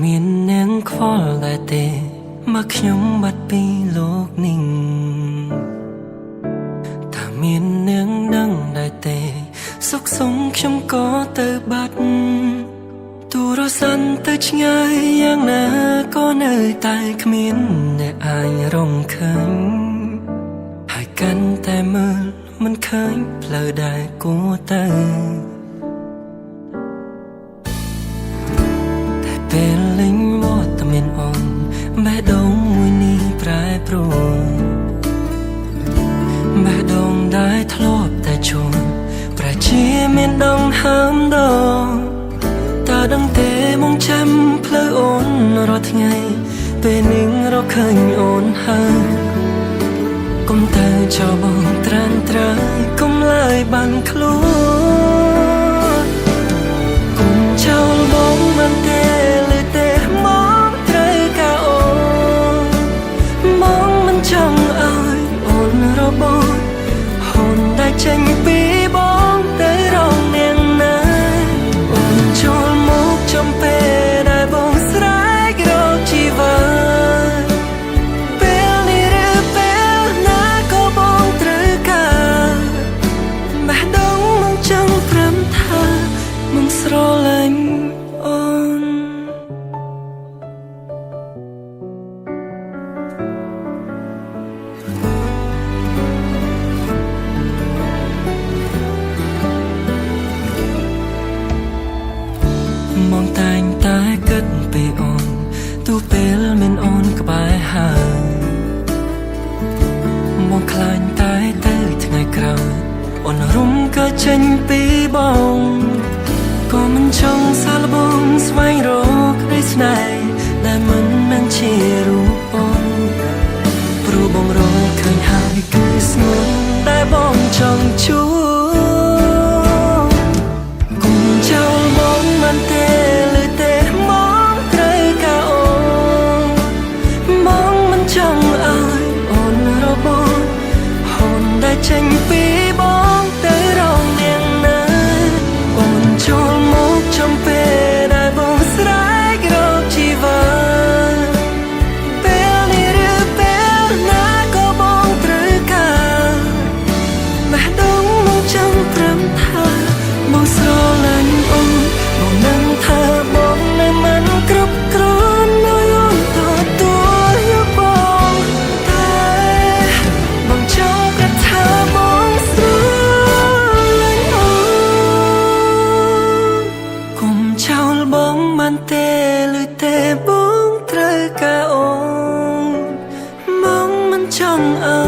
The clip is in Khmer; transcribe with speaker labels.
Speaker 1: មាននាងខ្វល់ដែរទេមកខ្ញុំបាត់ពីលោកនេះថាមាននាងដឹងដែរទេសុខសុំខ្ញុំក៏ទៅបាត់ទូរស័ព្ទទៅឆ្ងាយយ៉ាងណាក៏នៅតែគ្មានអ្នកអាចរំឃើញហើយកាន់តែមើលមិនឃើញផ្លូវដែលគួរទៅពេលលេងវត្តមានអូនបេះដូងមួយនេះប្រែប្រួលបេះដូងដែលធ្លាប់តែជួនប្រែជាមានដងហើមដងតើដឹងទេមកចាំផ្លូវអូនរាល់ថ្ងៃពេលនឹងរកឃើញអូនហើយកុំទៅចោលបងត្រានត្រើយកុំឡើយបានខ្លួនកុំចោលបងមិនទេចេញពីបងទៅរងនាងណាអូនចូលមកចំពេលដែលបងស្រែករកជីវិតពេលនេះឬពេលណាក៏បងត្រូវការបេះដូងមកចង់ព្រមថាមិនស្រឡាញ់អូនមកតែងតែគិតពីអូនទោះពេលមានអូនក្បែរហើយមកខ្លាញ់តែទៅថ្ងៃក្រោយអូនរំកើចេញពីបងក៏មិនចង់សាឡបងស្វែងរកក្តីស្នេហ៍ដែលមិនមែនជារូបអូនព្រោះបងរកឃើញហើយគឺស្ងួនដែលបងចង់ជួបកុំចោលបងមិនទេចេញពីបងទៅរងនាងណាអូនចូលមកចំពេលដែលបងស្រែករកជីវិតពេលនេះឬពេលណាក៏បងត្រូវការបេះដូងមកចង់ព្រមថាមកស្រឡាញ់អូនបងនឹងថាបងនៅមិនគ្រប់គ្រាន់នៅអូនទទួលយកបងតែបងចង់បានទេឬទេបងត្រូវការអូនមកមិនចង់អើ